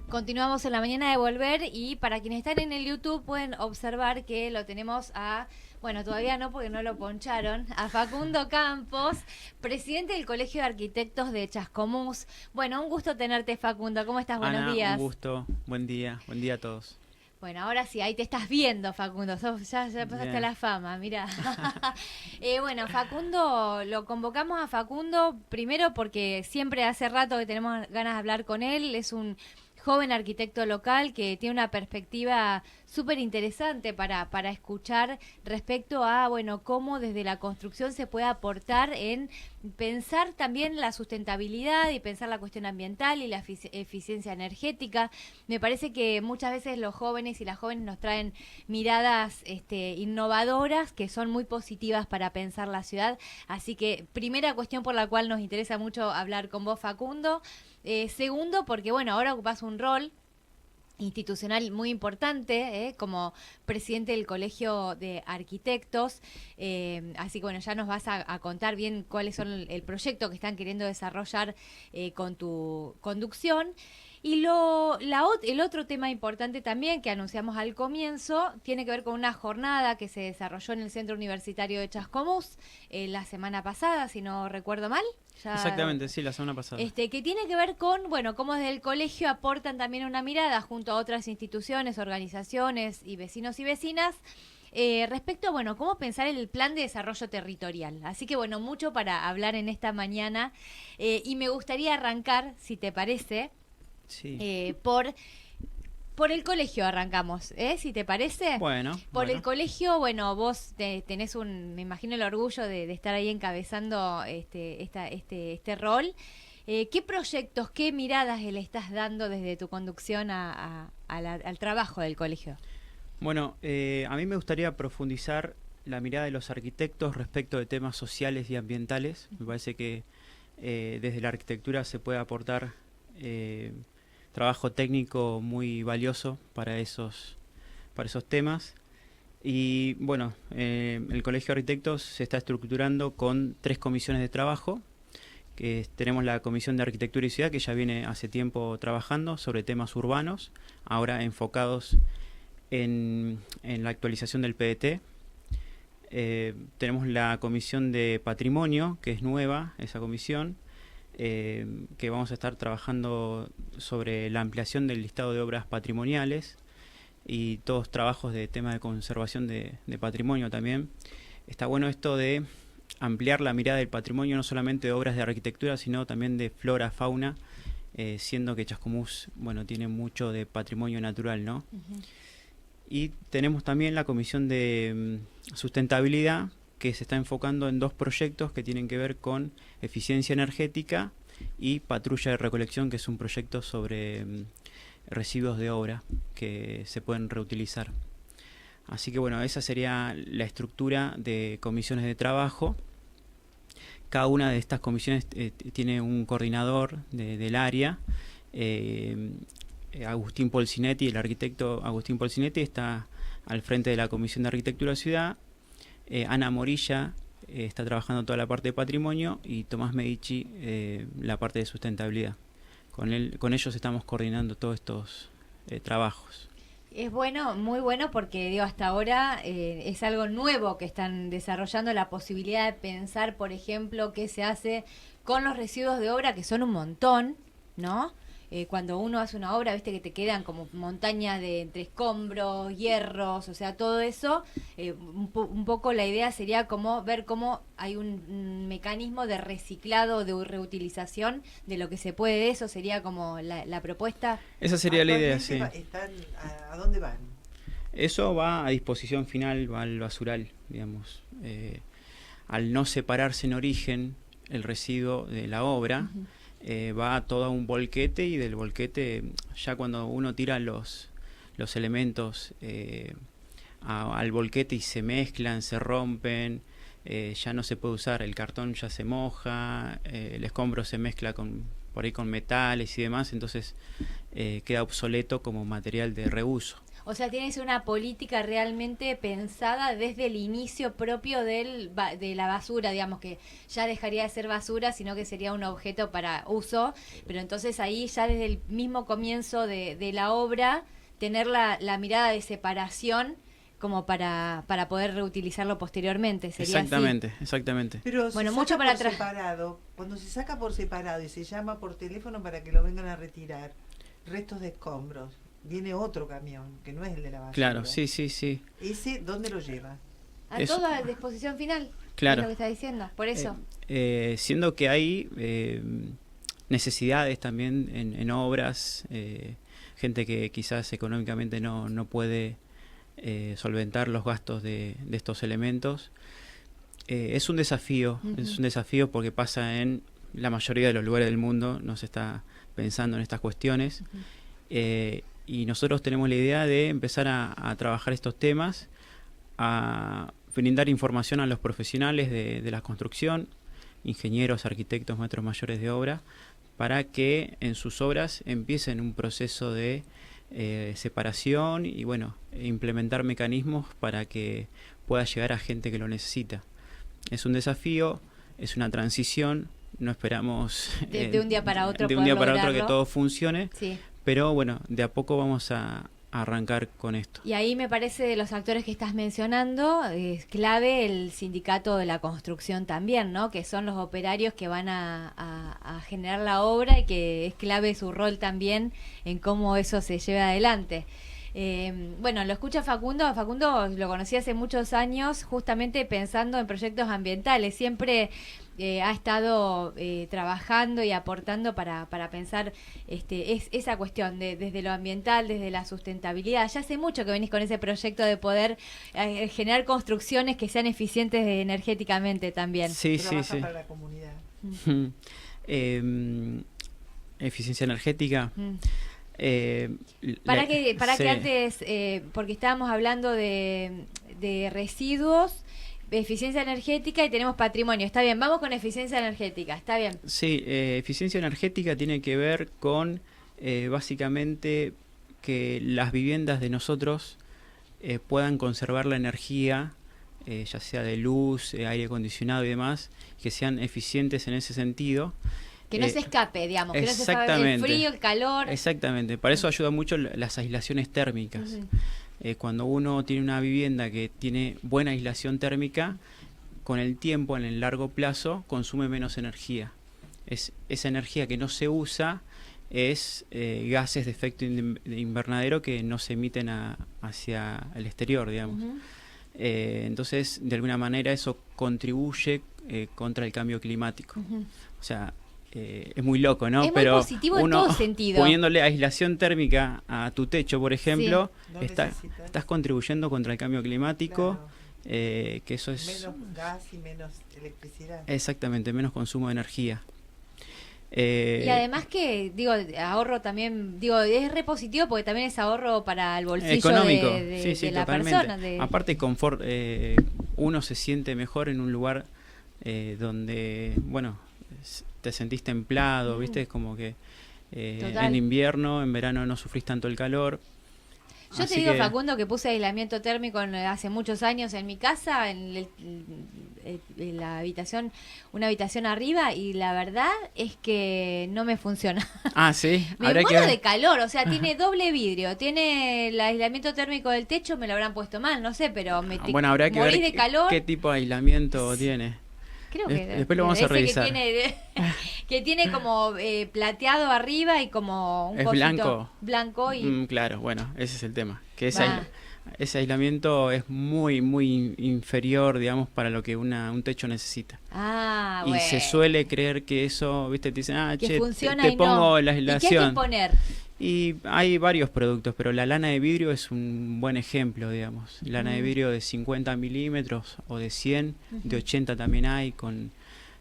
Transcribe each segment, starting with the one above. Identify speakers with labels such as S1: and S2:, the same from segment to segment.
S1: Continuamos en la mañana de Volver y para quienes están en el YouTube pueden observar que lo tenemos bueno, todavía no porque no lo poncharon, a Facundo Campos, presidente del Colegio de Arquitectos de Chascomús. Bueno, un gusto tenerte, Facundo. ¿Cómo estás? Buenos
S2: Ana,
S1: días.
S2: un gusto. Buen día a todos.
S1: Bueno, ahora sí, ahí te estás viendo, Facundo. Ya pasaste
S2: Bien.
S1: a la fama, mira. Bueno, Facundo, lo convocamos a Facundo primero porque siempre hace rato que tenemos ganas de hablar con él. Es un joven arquitecto local que tiene una perspectiva súper interesante para escuchar respecto a, bueno, cómo desde la construcción se puede aportar en pensar también la sustentabilidad y pensar la cuestión ambiental y la eficiencia energética. Me parece que muchas veces los jóvenes y las jóvenes nos traen miradas innovadoras que son muy positivas para pensar la ciudad. Así que primera cuestión por la cual nos interesa mucho hablar con vos, Facundo. Segundo, porque bueno, ahora ocupás un rol institucional muy importante, como presidente del Colegio de Arquitectos, así que bueno, ya nos vas a contar bien cuáles son el proyecto que están queriendo desarrollar con tu conducción. Y el otro tema importante también que anunciamos al comienzo tiene que ver con una jornada que se desarrolló en el Centro Universitario de Chascomús la semana pasada, si no recuerdo mal.
S2: Exactamente, sí, la semana pasada.
S1: Que tiene que ver con, bueno, cómo desde el colegio aportan también una mirada junto a otras instituciones, organizaciones y vecinos y vecinas respecto a, bueno, cómo pensar el plan de desarrollo territorial. Así que, bueno, mucho para hablar en esta mañana y me gustaría arrancar, si te parece,
S2: sí.
S1: Por el colegio arrancamos, si te parece.
S2: Bueno.
S1: El colegio, bueno, vos tenés me imagino el orgullo de estar ahí encabezando este rol. ¿Qué proyectos, qué miradas le estás dando desde tu conducción al trabajo del colegio?
S2: Bueno, a mí me gustaría profundizar la mirada de los arquitectos respecto de temas sociales y ambientales. Me parece que desde la arquitectura se puede aportar trabajo técnico muy valioso para esos temas. Y bueno, el Colegio de Arquitectos se está estructurando con 3 comisiones de trabajo. Tenemos la Comisión de Arquitectura y Ciudad, que ya viene hace tiempo trabajando sobre temas urbanos, ahora enfocados en la actualización del PDT. Tenemos la Comisión de Patrimonio, que es nueva, esa comisión, que vamos a estar trabajando sobre la ampliación del listado de obras patrimoniales y todos trabajos de tema de conservación de patrimonio también. Está bueno esto de ampliar la mirada del patrimonio, no solamente de obras de arquitectura, sino también de flora, fauna, siendo que Chascomús, bueno, tiene mucho de patrimonio natural, ¿no? Uh-huh. Y tenemos también la Comisión de Sustentabilidad, que se está enfocando en 2 proyectos que tienen que ver con eficiencia energética y patrulla de recolección, que es un proyecto sobre residuos de obra que se pueden reutilizar. Así que bueno, esa sería la estructura de comisiones de trabajo. Cada una de estas comisiones tiene un coordinador del área. Agustín Polsinetti, el arquitecto Agustín Polsinetti, está al frente de la Comisión de Arquitectura de Ciudad. Ana Morilla está trabajando toda la parte de patrimonio y Tomás Medici la parte de sustentabilidad. Con ellos estamos coordinando todos estos trabajos.
S1: Es bueno, muy bueno, porque digo, hasta ahora es algo nuevo que están desarrollando, la posibilidad de pensar, por ejemplo, qué se hace con los residuos de obra, que son un montón, ¿no? Cuando uno hace una obra, viste que te quedan como montañas entre escombros, hierros, o sea, todo eso. Un poco la idea sería como ver cómo hay un mecanismo de reciclado, de reutilización de lo que se puede de eso, sería como la propuesta.
S2: Esa sería la idea, sí.
S3: ¿A dónde van?
S2: Eso va a disposición final, va al basural, digamos. Al no separarse en origen el residuo de la obra, uh-huh, va todo a un volquete, y del volquete, ya cuando uno tira los elementos al volquete y se mezclan, se rompen, ya no se puede usar, el cartón ya se moja, el escombro se mezcla por ahí con metales y demás, entonces queda obsoleto como material de reuso.
S1: O sea, tienes una política realmente pensada desde el inicio propio de la basura, digamos, que ya dejaría de ser basura, sino que sería un objeto para uso, pero entonces ahí ya desde el mismo comienzo de la obra, tener la mirada de separación como para poder reutilizarlo posteriormente, sería
S2: Exactamente,
S1: así.
S2: exactamente.
S3: Pero
S1: Bueno,
S3: se
S1: mucho
S3: saca
S1: para
S3: por
S1: atrás.
S3: separado, cuando se saca por separado y se llama por teléfono para que lo vengan a retirar, restos de escombros, viene otro camión, que no es el de la basura.
S2: Claro, sí, sí, sí.
S3: ¿Ese dónde lo lleva?
S1: A
S2: Eso.
S1: toda disposición final,
S2: Claro.
S1: es lo que está diciendo, por eso.
S2: Siendo que hay necesidades también en obras, gente que quizás económicamente no puede solventar los gastos de estos elementos. Es un desafío, es un desafío porque pasa en la mayoría de los lugares del mundo, no se está pensando en estas cuestiones. Y nosotros tenemos la idea de empezar a trabajar estos temas, a brindar información a los profesionales de la construcción, ingenieros, arquitectos, maestros mayores de obra, para que en sus obras empiecen un proceso de separación y bueno, implementar mecanismos para que pueda llegar a gente que lo necesita. Es un desafío, es una transición, no esperamos
S1: De un día para otro
S2: de un día
S1: poder
S2: para otro que
S1: lograrlo.
S2: todo funcione,
S1: Sí.
S2: pero bueno, de a poco vamos a arrancar con esto.
S1: Y ahí me parece de los actores que estás mencionando, es clave el sindicato de la construcción también, ¿no? Que son los operarios que van a generar la obra y que es clave su rol también en cómo eso se lleve adelante. Bueno, lo escucha Facundo. Facundo lo conocí hace muchos años justamente pensando en proyectos ambientales. Siempre ha estado trabajando y aportando para pensar esa cuestión desde lo ambiental, desde la sustentabilidad. Ya hace mucho que venís con ese proyecto de poder generar construcciones que sean eficientes energéticamente también.
S2: Sí,
S3: Trabaja
S2: sí, sí.
S3: para la comunidad.
S2: Eficiencia energética.
S1: Para que
S2: sí.
S1: antes, porque estábamos hablando de residuos, de eficiencia energética y tenemos patrimonio. Está bien, vamos con eficiencia energética, está bien.
S2: Sí, eficiencia energética tiene que ver con básicamente que las viviendas de nosotros puedan conservar la energía, ya sea de luz, aire acondicionado y demás, que sean eficientes en ese sentido.
S1: Que no se escape, digamos, que no se escape el frío, el calor.
S2: Exactamente, para eso ayuda mucho las aislaciones térmicas. Cuando uno tiene una vivienda que tiene buena aislación térmica, con el tiempo, en el largo plazo, consume menos energía. Esa energía que no se usa es gases de efecto invernadero que no se emiten hacia el exterior, digamos. Entonces, de alguna manera, eso contribuye contra el cambio climático. O sea, es muy loco, ¿no?
S1: Es muy
S2: Pero
S1: positivo en
S2: uno
S1: todo sentido.
S2: poniéndole aislación térmica a tu techo, por ejemplo,
S3: No
S2: estás contribuyendo contra el cambio climático,
S3: Claro.
S2: Que eso es
S3: Menos gas y menos electricidad.
S2: exactamente menos consumo de energía.
S1: Y además que, digo, ahorro también, digo, es re positivo porque también es ahorro para el bolsillo
S2: económico,
S1: de
S2: sí,
S1: la
S2: totalmente.
S1: persona.
S2: Aparte, confort, uno se siente mejor en un lugar donde, bueno, te sentís templado, ¿viste? Es como que en invierno, en verano no sufrís tanto el calor.
S1: Yo
S2: Así
S1: te digo,
S2: que,
S1: Facundo, que puse aislamiento térmico hace muchos años en mi casa, en la habitación, una habitación arriba, y la verdad es que no me funciona.
S2: Ah, sí.
S1: Me
S2: Habrá que
S1: muero
S2: ver.
S1: de calor, o sea, tiene doble vidrio, tiene el aislamiento térmico del techo, me lo habrán puesto mal, no sé, pero
S2: Bueno, habrá que
S1: morís
S2: ver
S1: de calor.
S2: qué tipo de aislamiento tiene.
S1: Creo que
S2: Después lo vamos a
S1: ese
S2: revisar.
S1: Que tiene como plateado arriba y como un
S2: Es
S1: cosito blanco y
S2: claro, bueno, ese es el tema. Que
S1: Va.
S2: ese aislamiento es muy, muy inferior, digamos, para lo que un techo necesita. Y
S1: bueno.
S2: se suele creer que eso, viste, te dicen,
S1: Que
S2: che,
S1: funciona
S2: te
S1: y
S2: pongo
S1: no.
S2: la
S1: ¿Y qué hay que
S2: aislación.
S1: poner?
S2: Y hay varios productos, pero la lana de vidrio es un buen ejemplo, digamos. Lana de vidrio de 50 milímetros o de 100, de 80 también hay, con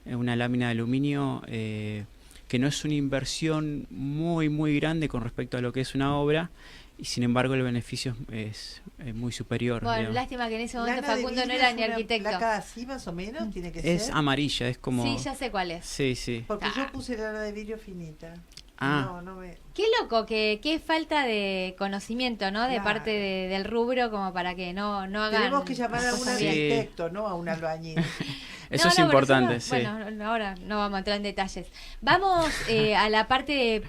S2: una lámina de aluminio que no es una inversión muy, muy grande con respecto a lo que es una obra, y sin embargo el beneficio es muy superior.
S1: Bueno,
S2: digamos.
S1: lástima que en ese momento
S3: Lana de
S1: Facundo no
S3: vidrio
S1: era
S3: es
S1: ni
S3: una
S1: arquitecto.
S3: placa así más o menos tiene que
S2: Es
S3: ser.
S2: amarilla, es como...
S1: Sí, ya sé cuál es.
S2: Sí, sí.
S3: Porque yo puse lana de vidrio finita.
S2: Ah,
S3: No, no me...
S1: Qué loco, qué falta de conocimiento, ¿no? De
S3: Claro.
S1: parte del rubro, como para que no hagan.
S3: Tenemos que llamar a
S1: las
S3: un
S1: cosas bien.
S3: arquitecto, no a un albañil.
S2: eso
S1: No,
S2: es
S1: no, pero
S2: importante,
S1: eso no-
S2: sí.
S1: Bueno, ahora no vamos a entrar en detalles. Vamos a la parte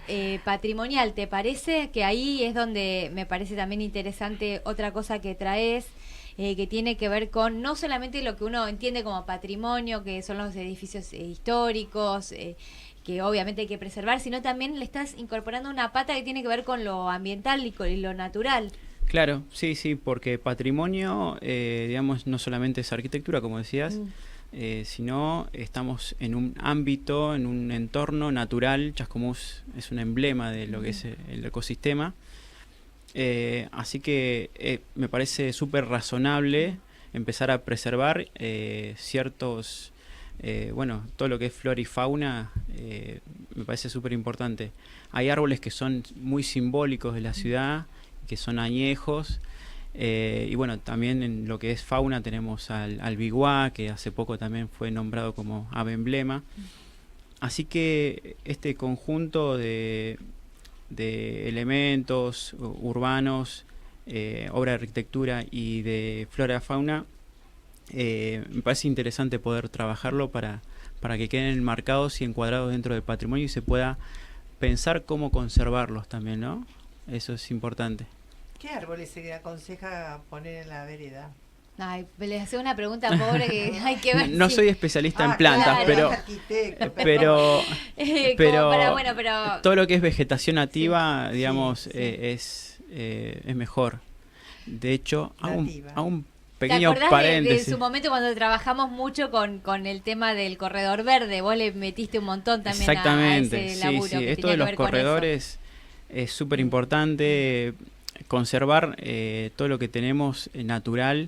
S1: patrimonial, ¿te parece? Que ahí es donde me parece también interesante otra cosa que traes, que tiene que ver con no solamente lo que uno entiende como patrimonio, que son los edificios históricos, que obviamente hay que preservar, sino también le estás incorporando una pata que tiene que ver con lo ambiental y lo natural.
S2: Claro, sí, sí, porque patrimonio, digamos, no solamente es arquitectura, como decías, sino estamos en un ámbito, en un entorno natural. Chascomús es un emblema de lo que es el ecosistema. Así que me parece súper razonable empezar a preservar ciertos, bueno, todo lo que es flora y fauna, me parece súper importante. Hay árboles que son muy simbólicos de la ciudad, que son añejos, y bueno, también en lo que es fauna tenemos al biguá, que hace poco también fue nombrado como ave emblema. Así que este conjunto de elementos urbanos, obra de arquitectura y de flora y fauna, me parece interesante poder trabajarlo para que queden enmarcados y encuadrados dentro del patrimonio y se pueda pensar cómo conservarlos también, ¿no? Eso es importante.
S3: ¿Qué árboles se aconseja poner en la vereda?
S1: Ay, les hacía una pregunta pobre que hay que ver.
S2: No
S1: si-
S2: soy especialista en plantas,
S1: claro.
S3: es arquitecto,
S2: pero
S1: como para, bueno, pero
S2: todo lo que es vegetación nativa, digamos,
S3: sí.
S2: es mejor. De hecho,
S3: Nativa.
S2: a un
S1: ¿te
S2: pequeño
S1: acordás de
S2: paréntesis.
S1: su momento cuando trabajamos mucho con el tema del corredor verde? Vos le metiste un montón también
S2: Exactamente,
S1: a ese
S2: sí,
S1: laburo.
S2: sí.
S1: que
S2: Esto
S1: tenía
S2: de
S1: que
S2: los
S1: ver con eso.
S2: corredores es súper importante. Conservar todo lo que tenemos natural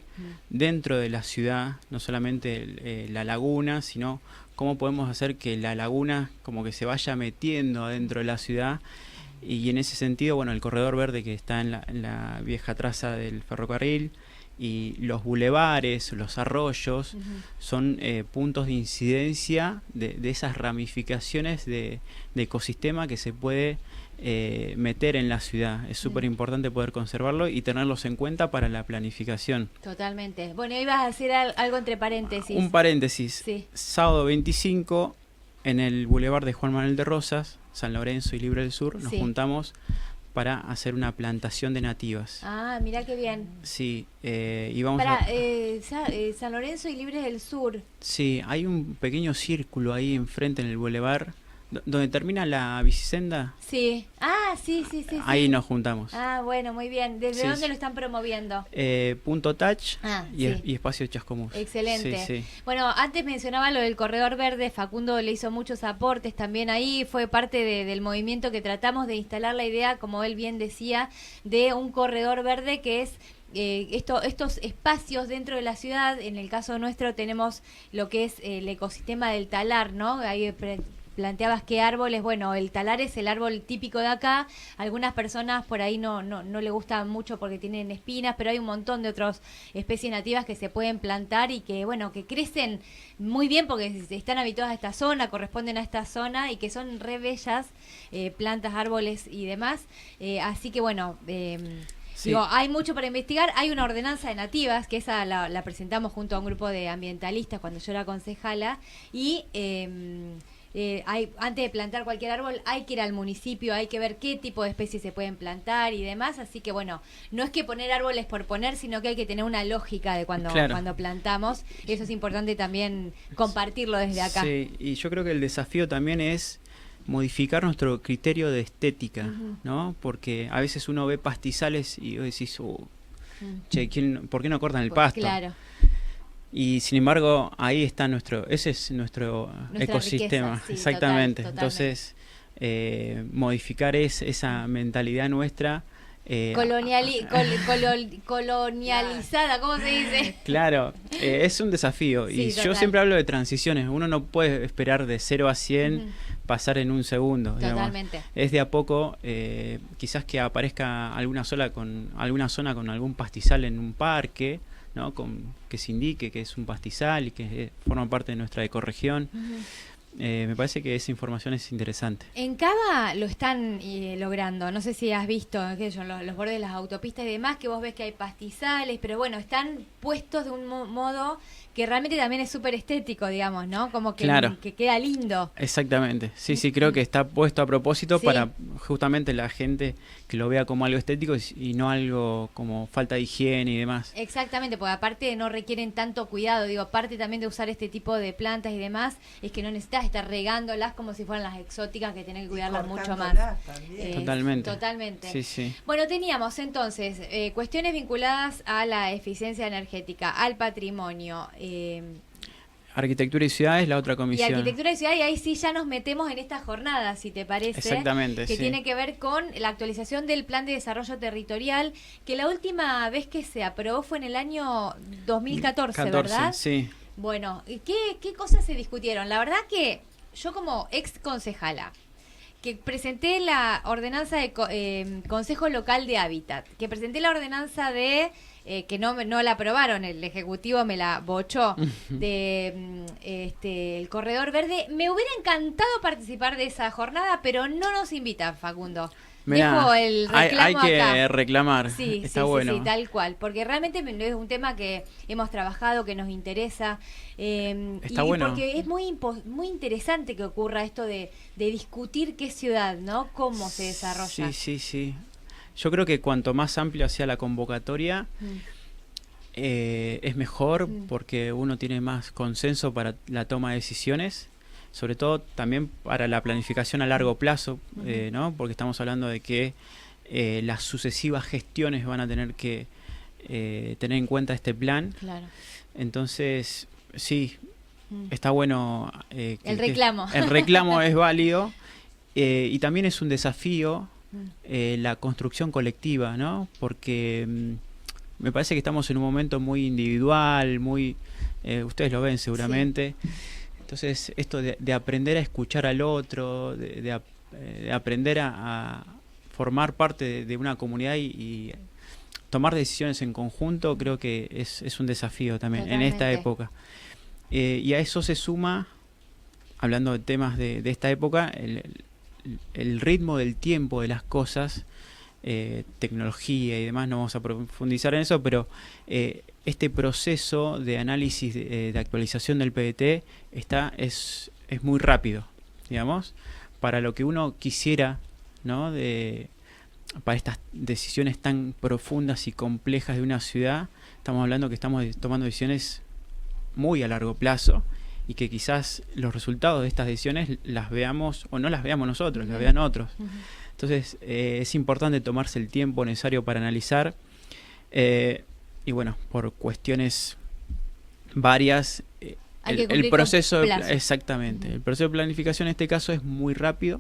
S2: dentro de la ciudad, no solamente la laguna, sino cómo podemos hacer que la laguna como que se vaya metiendo adentro de la ciudad. Y en ese sentido, bueno, el corredor verde que está en la vieja traza del ferrocarril y los bulevares, los arroyos, son puntos de incidencia de esas ramificaciones de ecosistema que se puede meter en la ciudad. Es súper importante poder conservarlo y tenerlos en cuenta para la planificación.
S1: Totalmente. Bueno, ibas a hacer algo entre paréntesis.
S2: Un paréntesis.
S1: Sí.
S2: Sábado 25, en el Boulevard de Juan Manuel de Rosas, San Lorenzo y Libre del Sur, nos
S1: Sí.
S2: juntamos para hacer una plantación de nativas.
S1: Ah, mirá qué bien.
S2: Sí, y vamos
S1: Para
S2: a...
S1: San Lorenzo y Libres del Sur.
S2: Sí, hay un pequeño círculo ahí enfrente en el boulevard, donde termina la bicisenda.
S1: Sí. Ah, sí, sí, sí.
S2: Ahí
S1: sí.
S2: nos juntamos.
S1: Ah, bueno, muy bien. ¿Desde
S2: Sí,
S1: dónde
S2: sí.
S1: lo están promoviendo?
S2: Punto Touch
S1: Ah,
S2: y,
S1: sí.
S2: y Espacio Chascomús.
S1: Excelente.
S2: Sí, sí.
S1: Bueno, antes mencionaba lo del corredor verde. Facundo le hizo muchos aportes también ahí. Fue parte del movimiento que tratamos de instalar la idea, como él bien decía, de un corredor verde que es estos espacios dentro de la ciudad. En el caso nuestro tenemos lo que es el ecosistema del talar, ¿no? Ahí planteabas qué árboles. Bueno, el talar es el árbol típico de acá. Algunas personas por ahí no le gustan mucho porque tienen espinas, pero hay un montón de otras especies nativas que se pueden plantar y que, bueno, que crecen muy bien porque están habituadas a esta zona, corresponden a esta zona y que son re bellas plantas, árboles y demás. Así que, bueno...
S2: Sí.
S1: Digo, hay mucho para investigar. Hay una ordenanza de nativas, que esa la presentamos junto a un grupo de ambientalistas cuando yo era concejala. Y antes de plantar cualquier árbol hay que ir al municipio, hay que ver qué tipo de especies se pueden plantar y demás. Así que bueno, no es que poner árboles por poner, sino que hay que tener una lógica de cuando plantamos. Y eso es importante también compartirlo desde acá.
S2: Sí, y yo creo que el desafío también es modificar nuestro criterio de estética, ¿no? Porque a veces uno ve pastizales y vos decís, che, ¿por qué no cortan el pasto?
S1: Claro.
S2: Y sin embargo, ahí está ese es nuestro
S1: Nuestra
S2: ecosistema,
S1: riqueza, sí,
S2: exactamente.
S1: totalmente.
S2: Entonces, modificar esa mentalidad nuestra.
S1: Colonializada, ¿cómo se dice?
S2: Claro, es un desafío.
S1: Sí,
S2: Y
S1: total.
S2: yo siempre hablo de transiciones. Uno no puede esperar de 0 a 100 pasar en un segundo.
S1: Totalmente.
S2: Digamos. Es de a poco, quizás que aparezca alguna zona con algún pastizal en un parque, ¿no? Que se indique que es un pastizal y que forma parte de nuestra ecorregión. Me parece que esa información es interesante.
S1: En Cava lo están logrando, no sé si has visto los bordes de las autopistas y demás, que vos ves que hay pastizales, pero bueno, están puestos de un modo que realmente también es súper estético, digamos, ¿no? Como que,
S2: Claro.
S1: que queda lindo.
S2: Exactamente, sí, creo que está puesto a propósito
S1: Sí.
S2: para justamente la gente que lo vea como algo estético y no algo como falta de higiene y demás.
S1: Exactamente, porque aparte no requieren tanto cuidado, digo, aparte también de usar este tipo de plantas y demás, es que no necesitas estar regándolas como si fueran las exóticas que tenés que cuidarlas mucho más.
S3: Cortándolas también.
S2: Totalmente.
S1: Totalmente.
S2: Sí.
S1: Bueno, teníamos entonces cuestiones vinculadas a la eficiencia energética, al patrimonio,
S2: Arquitectura y ciudad es la otra
S1: y
S2: comisión.
S1: arquitectura de ciudad, y ahí sí ya nos metemos en esta jornada, si te parece.
S2: Exactamente,
S1: que
S2: sí.
S1: tiene que ver con la actualización del Plan de Desarrollo Territorial, que la última vez que se aprobó fue en el año 2014, ¿verdad?
S2: Sí.
S1: Bueno, ¿qué cosas se discutieron? La verdad que yo como ex concejala, que presenté la ordenanza de Consejo Local de Hábitat, que presenté la ordenanza de, que no la aprobaron, el Ejecutivo me la bochó, de el Corredor Verde. Me hubiera encantado participar de esa jornada, pero no nos invitan, Facundo.
S2: Mirá,
S1: Dejo el reclamo
S2: hay que
S1: acá.
S2: reclamar.
S1: Sí,
S2: Está
S1: sí,
S2: bueno.
S1: sí, tal cual, porque realmente es un tema que hemos trabajado, que nos interesa,
S2: Está
S1: y
S2: bueno.
S1: porque es muy interesante que ocurra esto de discutir qué ciudad, ¿no? Cómo se desarrolla.
S2: Sí. Yo creo que cuanto más amplia sea la convocatoria,
S1: Mm.
S2: es mejor
S1: Mm.
S2: porque uno tiene más consenso para la toma de decisiones, sobre todo también para la planificación a largo plazo, ¿no? Porque estamos hablando de que las sucesivas gestiones van a tener que tener en cuenta este plan.
S1: Claro.
S2: Entonces, sí,
S1: Mm.
S2: está bueno.
S1: El reclamo.
S2: El reclamo es válido y también es un desafío la construcción colectiva, ¿no? Porque me parece que estamos en un momento muy individual, ustedes lo ven seguramente. Sí. Entonces, esto de aprender a escuchar al otro, de aprender a formar parte de una comunidad y tomar decisiones en conjunto, creo que es un desafío también. Totalmente. En esta época. Y a eso se suma, hablando de temas de esta época, el ritmo del tiempo de las cosas, tecnología y demás, no vamos a profundizar en eso, pero este proceso de análisis de actualización del PDT es muy rápido, digamos, para lo que uno quisiera, ¿no? Para estas decisiones tan profundas y complejas de una ciudad. Estamos hablando que estamos tomando decisiones muy a largo plazo y que quizás los resultados de estas decisiones las veamos o no las veamos nosotros, las vean otros. Entonces es importante tomarse el tiempo necesario para analizar y bueno, por cuestiones varias el proceso exactamente, el proceso de planificación en este caso es muy rápido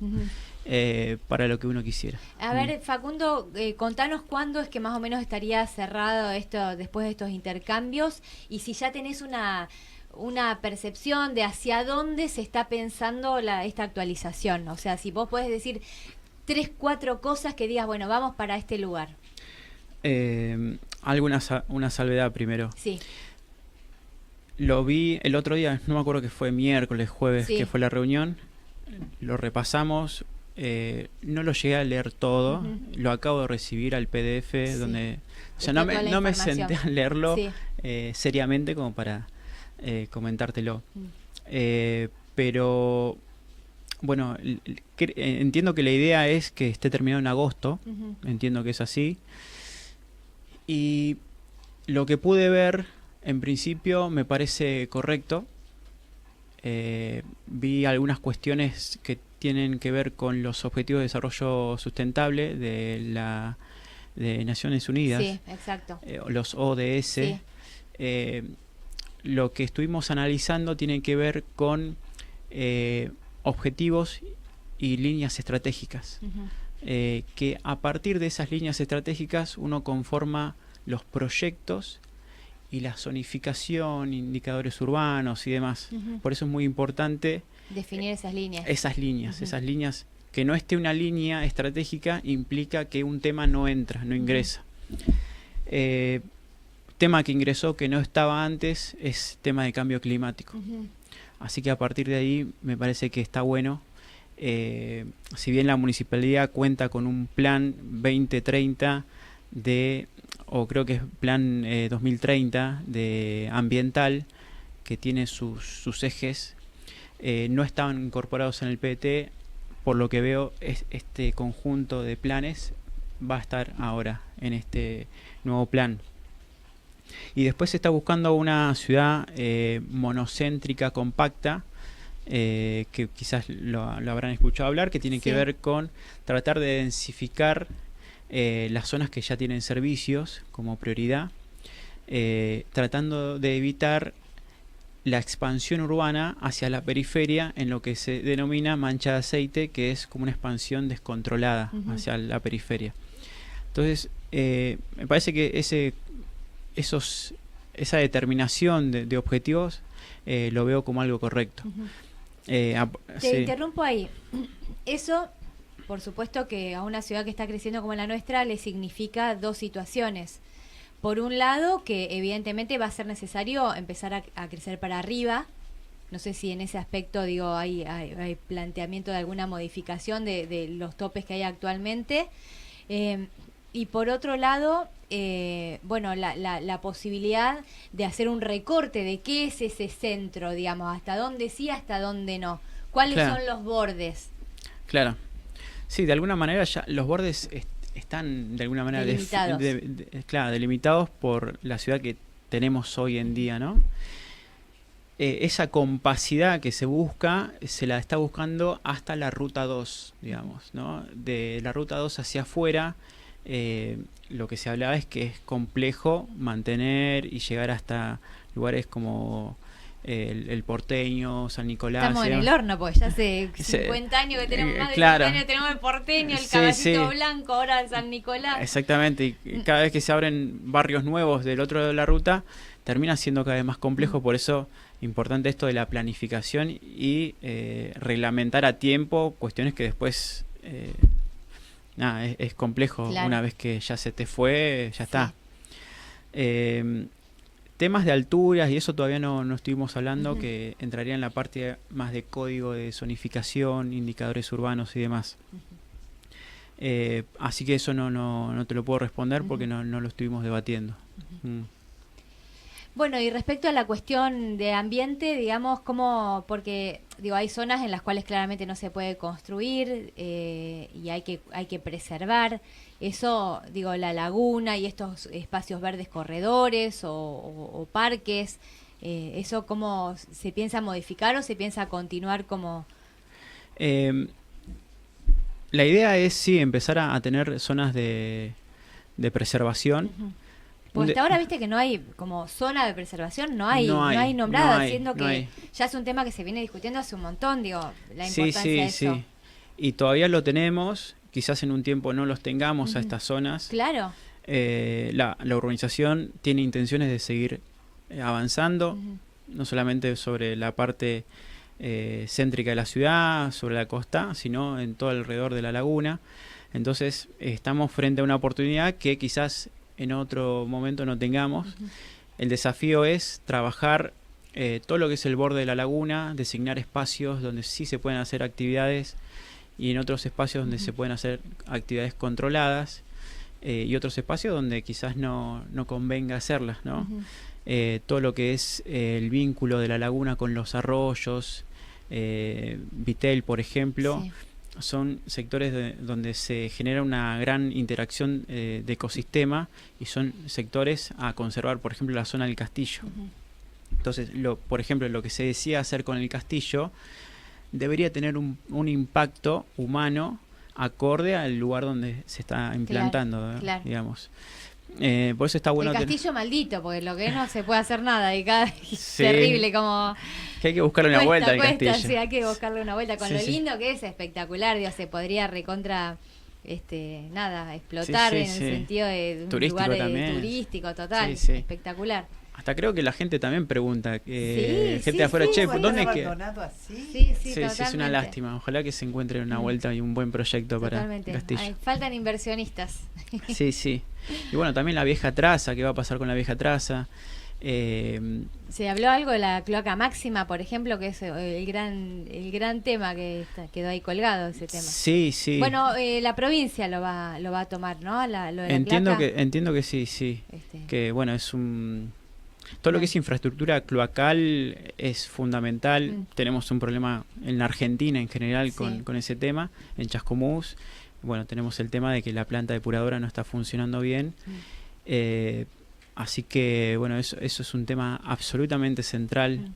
S2: para lo que uno quisiera.
S1: A ver, Facundo, contanos cuándo es que más o menos estaría cerrado esto después de estos intercambios y si ya tenés una percepción de hacia dónde se está pensando esta actualización. O sea, si vos podés decir 3, 4 cosas que digas, bueno, vamos para este lugar.
S2: Una salvedad primero.
S1: Sí.
S2: Lo vi el otro día, no me acuerdo que fue miércoles, jueves,
S1: sí.
S2: que fue la reunión. Lo repasamos. No lo llegué a leer todo. Lo acabo de recibir al PDF, sí. Donde... O sea, no me senté a leerlo sí. Seriamente como para comentártelo. Pero... Bueno, entiendo que la idea es que esté terminado en agosto. Entiendo que es así. Y lo que pude ver, en principio, me parece correcto. Vi algunas cuestiones que tienen que ver con los Objetivos de Desarrollo Sustentable de Naciones Unidas.
S1: Sí, exacto.
S2: Los ODS.
S1: Sí.
S2: Lo que estuvimos analizando tiene que ver con... objetivos y líneas estratégicas, que a partir de esas líneas estratégicas uno conforma los proyectos y la zonificación, indicadores urbanos y demás. Por eso es muy importante
S1: definir esas líneas.
S2: Esas líneas, que no esté una línea estratégica implica que un tema no entra, no ingresa. Tema que ingresó que no estaba antes es tema de cambio climático. Así que a partir de ahí me parece que está bueno. Si bien la municipalidad cuenta con un plan 2030 o creo que es plan 2030 de ambiental, que tiene sus ejes, no estaban incorporados en el PDT. Por lo que veo, este conjunto de planes va a estar ahora en este nuevo plan. Y después se está buscando una ciudad monocéntrica, compacta, que quizás lo habrán escuchado hablar, que tiene que ver con tratar de densificar las zonas que ya tienen servicios como prioridad, tratando de evitar la expansión urbana hacia la periferia en lo que se denomina mancha de aceite, que es como una expansión descontrolada hacia la periferia. Entonces, me parece que esa determinación de objetivos lo veo como algo correcto.
S1: Te interrumpo ahí. Eso, por supuesto que a una ciudad que está creciendo como la nuestra le significa dos situaciones. Por un lado, que evidentemente va a ser necesario empezar a crecer para arriba. No sé si en ese aspecto, digo, hay planteamiento de alguna modificación de los topes que hay actualmente. Y por otro lado, bueno, la posibilidad de hacer un recorte de qué es ese centro, digamos, hasta dónde sí, hasta dónde no. ¿Cuáles son los bordes?
S2: Claro. Sí, de alguna manera ya los bordes están de alguna manera
S1: delimitados.
S2: Delimitados por la ciudad que tenemos hoy en día, ¿no? Esa compacidad que se busca, se la está buscando hasta la ruta 2, digamos, ¿no? De la ruta 2 hacia afuera, lo que se hablaba es que es complejo mantener y llegar hasta lugares como el Porteño, San Nicolás.
S1: Estamos en el horno, pues ya hace 50 años que tenemos más de 50 años, tenemos el Porteño, el Caballito Blanco, ahora el San Nicolás.
S2: Exactamente, y cada vez que se abren barrios nuevos del otro lado de la ruta, termina siendo cada vez más complejo. Por eso importante esto de la planificación y reglamentar a tiempo cuestiones que después es complejo. Una vez que ya se te fue, ya está. Temas de alturas y eso todavía no estuvimos hablando, que entraría en la parte más de código de zonificación, indicadores urbanos y demás. Así que eso no te lo puedo responder porque no lo estuvimos debatiendo.
S1: Bueno, y respecto a la cuestión de ambiente, digamos, porque digo, hay zonas en las cuales claramente no se puede construir y hay que preservar eso, digo, la laguna y estos espacios verdes, corredores o parques, eso cómo se piensa modificar o se piensa continuar como...
S2: La idea es sí empezar a tener zonas de preservación.
S1: Pues hasta ahora viste que no hay como zona de preservación, no hay nombrada, siendo que ya es un tema que se viene discutiendo hace un montón, digo, la importancia de eso. Sí.
S2: Y todavía lo tenemos, quizás en un tiempo no los tengamos a estas zonas.
S1: Claro.
S2: La urbanización tiene intenciones de seguir avanzando, no solamente sobre la parte céntrica de la ciudad, sobre la costa, sino en todo alrededor de la laguna. Entonces estamos frente a una oportunidad que quizás en otro momento no tengamos. El desafío es trabajar todo lo que es el borde de la laguna, designar espacios donde sí se pueden hacer actividades y en otros espacios donde se pueden hacer actividades controladas y otros espacios donde quizás no convenga hacerlas, ¿no? Todo lo que es el vínculo de la laguna con los arroyos, Vitel, por ejemplo, son sectores donde se genera una gran interacción de ecosistema y son sectores a conservar, por ejemplo, la zona del castillo. Entonces, por ejemplo, lo que se decía hacer con el castillo debería tener un impacto humano acorde al lugar donde se está implantando, digamos. Por eso está bueno.
S1: El castillo maldito, porque lo que no se puede hacer nada y cada terrible, como
S2: que hay que buscarle una vuelta al castillo.
S1: Sí, hay que buscarle una vuelta con lo lindo que es, espectacular, digo, se podría recontra explotar en el sentido de un
S2: turístico
S1: lugar
S2: también.
S1: Turístico total, espectacular.
S2: Hasta creo que la gente también pregunta, gente de afuera, che, ¿dónde es que?
S1: Sí,
S2: es una lástima. Ojalá que se encuentre una vuelta y un buen proyecto para el castillo.
S1: Faltan inversionistas.
S2: Sí. Y bueno, también la vieja traza, ¿qué va a pasar con la vieja traza?
S1: Se habló algo de la cloaca máxima, por ejemplo, que es el gran tema que quedó ahí colgado, ese tema.
S2: Sí, sí.
S1: Bueno, la provincia lo va a tomar, ¿no? Lo de la
S2: Entiendo
S1: cloaca.
S2: entiendo que sí, sí. Que bueno, es todo lo que es infraestructura cloacal es fundamental. Tenemos un problema en la Argentina en general con ese tema, en Chascomús. Bueno, tenemos el tema de que la planta depuradora no está funcionando bien. Así que, bueno, eso es un tema absolutamente central,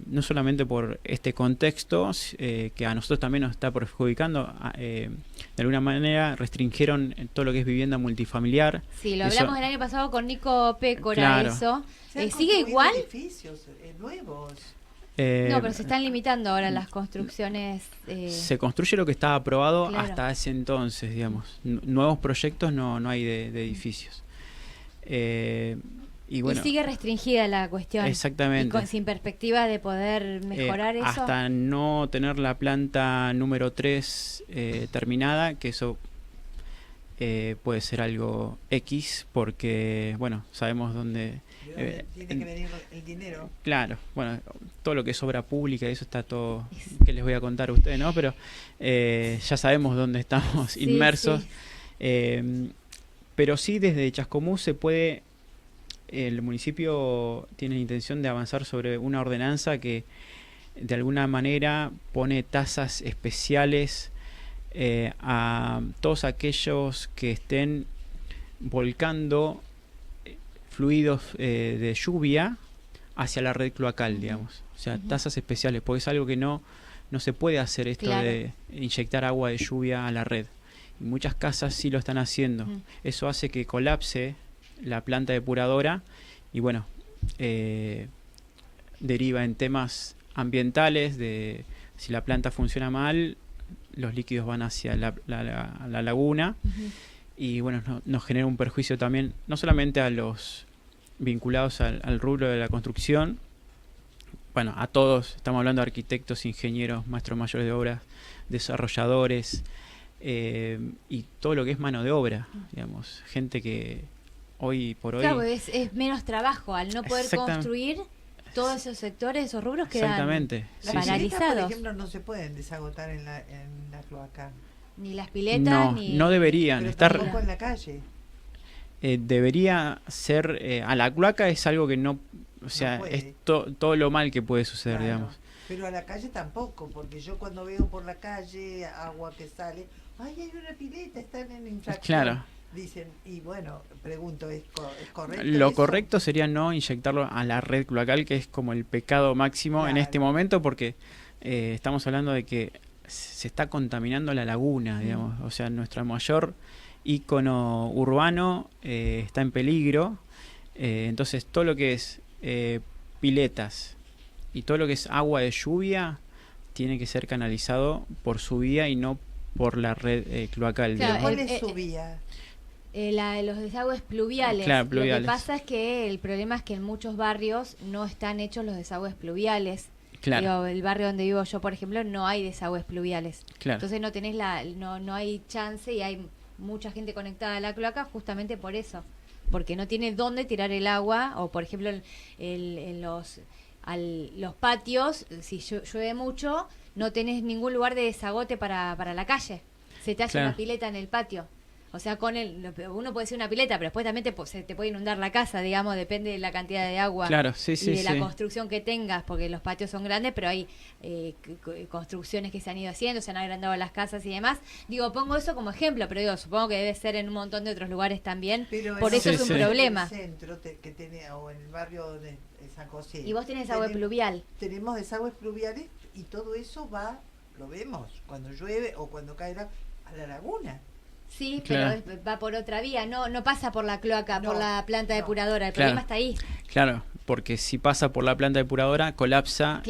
S2: no solamente por este contexto, que a nosotros también nos está perjudicando. De alguna manera restringieron todo lo que es vivienda multifamiliar.
S1: Sí, lo hablamos el año pasado con Nico Pécora,
S2: claro.
S1: eso.
S3: ¿Se
S1: ¿Sigue igual?
S3: edificios nuevos.
S1: No, pero se están limitando ahora las construcciones.
S2: Se construye lo que estaba aprobado
S1: Claro.
S2: hasta ese entonces, digamos. Nuevos proyectos no hay de edificios. Y bueno,
S1: y sigue restringida la cuestión.
S2: exactamente.
S1: Y sin perspectiva de poder mejorar eso.
S2: Hasta no tener la planta número 3 terminada, que eso puede ser algo X, porque, bueno, sabemos dónde...
S3: tiene que venir el dinero.
S2: Claro, bueno, todo lo que es obra pública, eso está todo, que les voy a contar a ustedes, ¿no? Pero ya sabemos dónde estamos
S1: Sí,
S2: inmersos.
S1: sí.
S2: Pero sí, desde Chascomús se puede, el municipio tiene la intención de avanzar sobre una ordenanza que de alguna manera pone tasas especiales a todos aquellos que estén volcando fluidos de lluvia hacia la red cloacal, digamos. O sea, tasas especiales, porque es algo que no se puede hacer esto de inyectar agua de lluvia a la red. Y muchas casas sí lo están haciendo. Eso hace que colapse la planta depuradora y bueno, deriva en temas ambientales de si la planta funciona mal, los líquidos van hacia la laguna y bueno, nos genera un perjuicio también, no solamente a los vinculados al rubro de la construcción, bueno, a todos, estamos hablando de arquitectos, ingenieros, maestros mayores de obras, desarrolladores, y todo lo que es mano de obra, digamos, gente que hoy por hoy...
S1: Claro, es menos trabajo, al no poder construir, todos esos sectores, esos rubros quedan paralizados.
S3: Por ejemplo, no se pueden desagotar en la cloaca.
S1: Ni las piletas,
S2: no deberían
S3: pero
S2: estar...
S3: tampoco en la calle.
S2: Debería ser... a la cloaca es algo que no... O sea, es todo lo mal que puede suceder, digamos.
S3: Pero a la calle tampoco, porque yo cuando veo por la calle agua que sale, ¡ay, hay una pileta! Están en infracción.
S2: Claro.
S3: Dicen, y bueno, pregunto, ¿es correcto
S2: Lo
S3: eso?
S2: correcto sería no inyectarlo a la red cloacal, que es como el pecado máximo en este momento, porque estamos hablando de que se está contaminando la laguna, digamos. O sea, nuestro mayor ícono urbano está en peligro. Entonces, todo lo que es piletas y todo lo que es agua de lluvia tiene que ser canalizado por su vía y no por la red cloacal.
S1: Claro,
S3: ¿Cuál es su vía?
S1: La de los desagües pluviales.
S2: Claro, pluviales.
S1: Lo que pasa es que el problema es que en muchos barrios no están hechos los desagües pluviales.
S2: Claro.
S1: Digo, el barrio donde vivo yo, por ejemplo, no hay desagües pluviales.
S2: Claro.
S1: Entonces no tenés no hay chance y hay mucha gente conectada a la cloaca justamente por eso. Porque no tiene dónde tirar el agua, o por ejemplo en los patios, si llueve mucho, no tenés ningún lugar de desagote para la calle. Se te hace una pileta en el patio. O sea, uno puede decir una pileta, pero después también se te puede inundar la casa, digamos, depende de la cantidad de agua y de la construcción que tengas, porque los patios son grandes, pero hay construcciones que se han ido haciendo, se han agrandado las casas y demás. Digo, pongo eso como ejemplo, pero digo, supongo que debe ser en un montón de otros lugares también,
S3: pero
S1: por eso es un problema.
S3: En el centro que tiene, o en el barrio de San José.
S1: Y vos tenés desagüe pluvial.
S3: Tenemos desagües pluviales y todo eso lo vemos, cuando llueve o cuando cae a la laguna.
S1: Sí, pero va por otra vía, no pasa por la cloaca, por la planta depuradora, el problema está ahí.
S2: Claro, porque si pasa por la planta depuradora, colapsa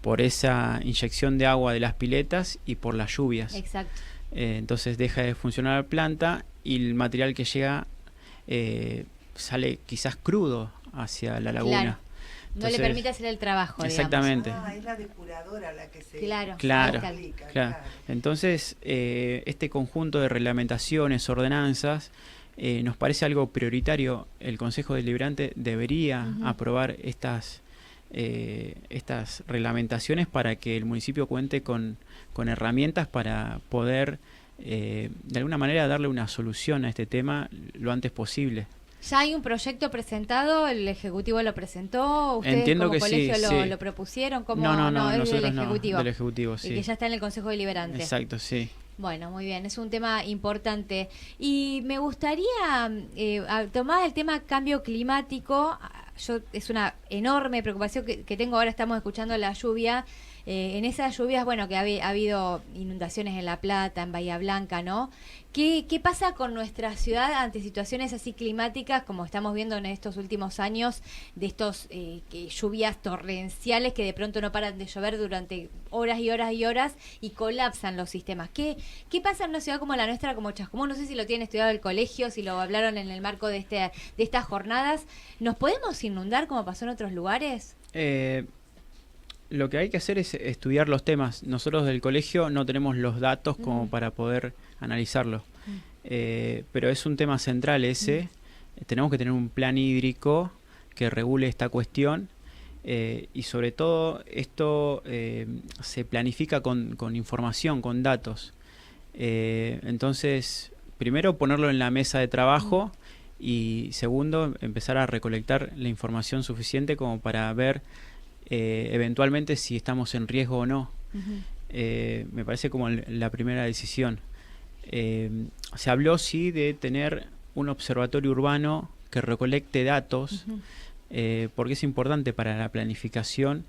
S2: por esa inyección de agua de las piletas y por las lluvias.
S1: Exacto.
S2: Entonces deja de funcionar la planta y el material que llega sale quizás crudo hacia la laguna.
S1: Claro. Entonces, no le permite hacer el trabajo,
S2: exactamente.
S1: digamos.
S3: Es la depuradora la que se...
S2: Claro. Entonces, este conjunto de reglamentaciones, ordenanzas, nos parece algo prioritario. El Consejo Deliberante debería aprobar estas reglamentaciones para que el municipio cuente con herramientas para poder de alguna manera darle una solución a este tema lo antes posible.
S1: ¿Ya hay un proyecto presentado? ¿El Ejecutivo lo presentó? ¿Ustedes
S2: Entiendo
S1: como
S2: que
S1: colegio
S2: sí.
S1: lo propusieron? ¿Cómo?
S2: No,
S1: es
S2: nosotros
S1: del Ejecutivo.
S2: del Ejecutivo, sí.
S1: Y que ya está en el Consejo Deliberante.
S2: Exacto, sí.
S1: Bueno, muy bien, es un tema importante. Y me gustaría tomar el tema cambio climático. Es una enorme preocupación que tengo ahora. Estamos escuchando la lluvia. En esas lluvias, bueno, que ha habido inundaciones en La Plata, en Bahía Blanca, ¿no? ¿Qué pasa con nuestra ciudad ante situaciones así climáticas, como estamos viendo en estos últimos años, de estos lluvias torrenciales que de pronto no paran de llover durante horas y horas y horas y colapsan los sistemas? ¿Qué pasa en una ciudad como la nuestra, como Chascomús? No sé si lo tienen estudiado el colegio, si lo hablaron en el marco de estas jornadas. ¿Nos podemos inundar como pasó en otros lugares?
S2: Lo que hay que hacer es estudiar los temas. Nosotros del colegio no tenemos los datos como para poder analizarlo. Pero es un tema central ese. Tenemos que tener un plan hídrico que regule esta cuestión. Y sobre todo esto se planifica con información, con datos. Entonces, primero ponerlo en la mesa de trabajo y segundo, empezar a recolectar la información suficiente como para ver eventualmente si estamos en riesgo o no. Me parece como la primera decisión. Se habló sí de tener un observatorio urbano que recolecte datos, porque es importante para la planificación,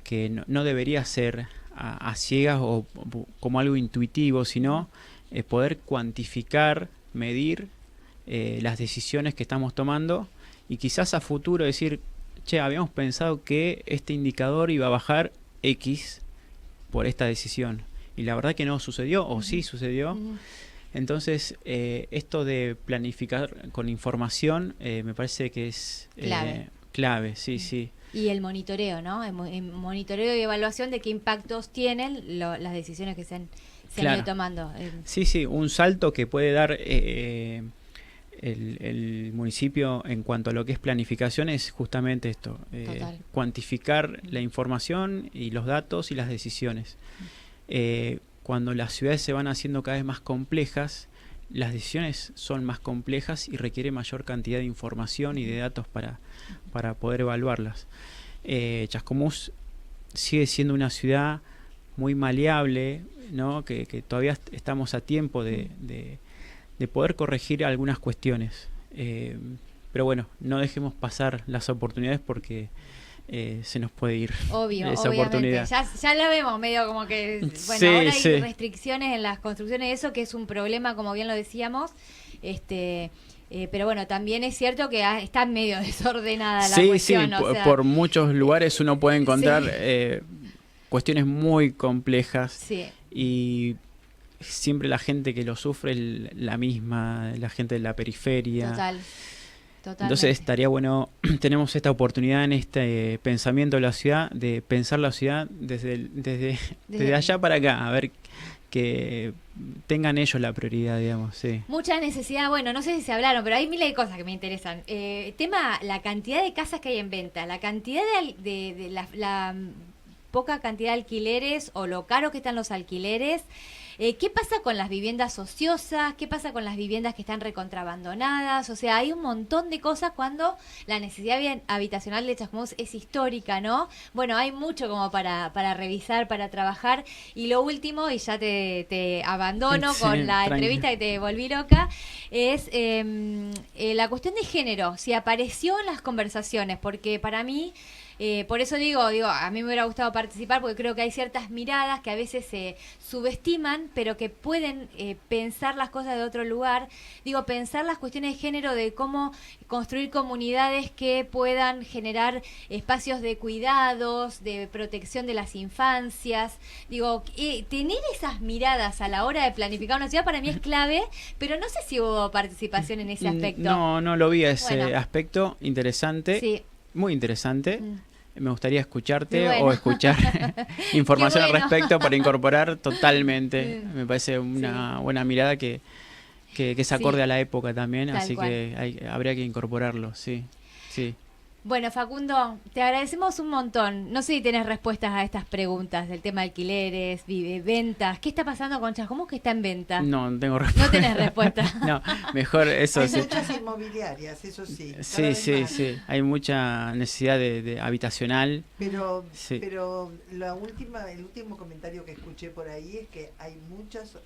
S2: que no debería ser a ciegas o como algo intuitivo, sino poder cuantificar, medir las decisiones que estamos tomando y quizás a futuro decir, che, habíamos pensado que este indicador iba a bajar X por esta decisión. Y la verdad que no sucedió, o sí sucedió. Entonces, esto de planificar con información me parece que es clave, sí.
S1: Y el monitoreo, ¿no? El monitoreo y evaluación de qué impactos tienen las decisiones que se han ido tomando.
S2: Sí, un salto que puede dar el municipio en cuanto a lo que es planificación es justamente esto, cuantificar la información y los datos y las decisiones. Cuando las ciudades se van haciendo cada vez más complejas, las decisiones son más complejas y requiere mayor cantidad de información y de datos para poder evaluarlas. Chascomús sigue siendo una ciudad muy maleable, ¿no? que todavía estamos a tiempo de poder corregir algunas cuestiones. Pero bueno, no dejemos pasar las oportunidades porque se nos puede ir esa
S1: obviamente.
S2: Oportunidad.
S1: Ya la vemos medio como que, bueno,
S2: sí,
S1: ahora hay restricciones en las construcciones, eso que es un problema, como bien lo decíamos, pero bueno, también es cierto que está medio desordenada la cuestión.
S2: Sí, por muchos lugares uno puede encontrar cuestiones muy complejas y siempre la gente que lo sufre es la misma, la gente de la periferia.
S1: Totalmente.
S2: Entonces estaría bueno, tenemos esta oportunidad en este pensamiento de la ciudad, de pensar la ciudad desde allá para acá, a ver que tengan ellos la prioridad, digamos. Sí.
S1: Mucha necesidad, bueno, no sé si se hablaron, pero hay miles de cosas que me interesan. Tema, la cantidad de casas que hay en venta, la cantidad de la poca cantidad de alquileres o lo caro que están los alquileres. ¿Qué pasa con las viviendas ociosas? ¿Qué pasa con las viviendas que están recontrabandonadas? O sea, hay un montón de cosas cuando la necesidad habitacional de Chascomús es histórica, ¿no? Bueno, hay mucho como para revisar, para trabajar. Y lo último, y ya te abandono con la entrevista que te volví loca, es la cuestión de género, si apareció en las conversaciones, porque para mí... por eso digo, a mí me hubiera gustado participar porque creo que hay ciertas miradas que a veces se subestiman, pero que pueden pensar las cosas de otro lugar. Pensar las cuestiones de género, de cómo construir comunidades que puedan generar espacios de cuidados, de protección de las infancias. Tener esas miradas a la hora de planificar una ciudad para mí es clave, pero no sé si hubo participación en ese aspecto.
S2: No lo vi a ese aspecto. Interesante.
S1: Sí.
S2: Muy interesante. Me gustaría escucharte o escuchar información al respecto para incorporar totalmente. Me parece una buena mirada que que es acorde
S1: Sí.
S2: a la época también,
S1: Tal
S2: así
S1: cual.
S2: que habría que incorporarlo, sí, sí.
S1: Bueno, Facundo, te agradecemos un montón. No sé si tienes respuestas a estas preguntas del tema de alquileres, ventas. ¿Qué está pasando con Chascomús que está en venta?
S2: No tengo respuesta.
S1: No tenés respuesta.
S2: No, mejor eso
S3: Hay
S2: sí.
S3: muchas inmobiliarias, eso sí. cada
S2: Sí,
S3: vez
S2: sí,
S3: más.
S2: sí. Hay mucha necesidad de habitacional.
S3: Pero,
S2: Sí.
S3: pero el último comentario que escuché por ahí es que hay muchas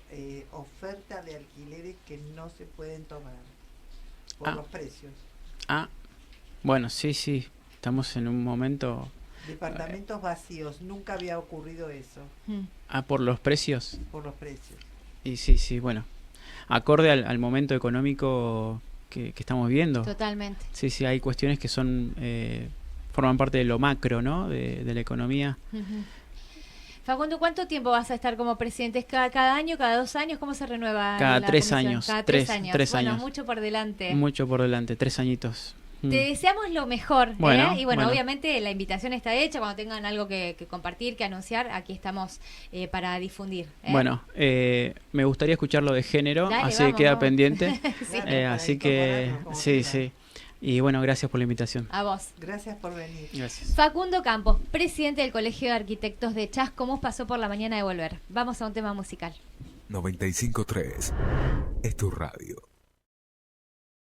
S3: ofertas de alquileres que no se pueden tomar por
S2: Ah.
S3: los precios.
S2: Ah, bueno, sí, sí. Estamos en un momento.
S3: Departamentos vacíos, nunca había ocurrido eso
S1: Mm.
S2: Ah, por los precios.
S3: por los precios.
S2: Y sí, sí, bueno. Acorde al momento económico que estamos viendo.
S1: Totalmente.
S2: Sí, sí, hay cuestiones que son forman parte de lo macro, ¿no? De la economía.
S1: Ujú. Facundo, ¿cuánto tiempo vas a estar como presidente? ¿Es cada año, cada 2 años? ¿Cómo se renueva
S2: Cada
S1: la
S2: 3
S1: comisión?
S2: años,
S1: Cada
S2: tres-
S1: 3 años.
S2: tres
S1: Bueno,
S2: años.
S1: mucho por delante.
S2: Mucho por delante, 3 añitos. Mm.
S1: Te deseamos lo mejor,
S2: Bueno,
S1: ¿eh? Y bueno,
S2: bueno.
S1: obviamente la invitación está hecha. Cuando tengan algo que compartir, que anunciar, aquí estamos para difundir. ¿eh?
S2: Bueno, me gustaría escuchar lo de género,
S1: Dale,
S2: así
S1: vamos,
S2: que queda
S1: vamos.
S2: pendiente.
S1: Sí.
S3: Claro, para
S2: Así que,
S3: incorporarnos como
S2: sí,
S3: quieran.
S2: sí. Y bueno, gracias por la invitación.
S1: A vos.
S3: Gracias por venir.
S2: Gracias.
S1: Facundo Campos, presidente del Colegio de Arquitectos de Chascomús, pasó por La Mañana de Volver. Vamos a un tema musical.
S4: 95.3 es tu radio.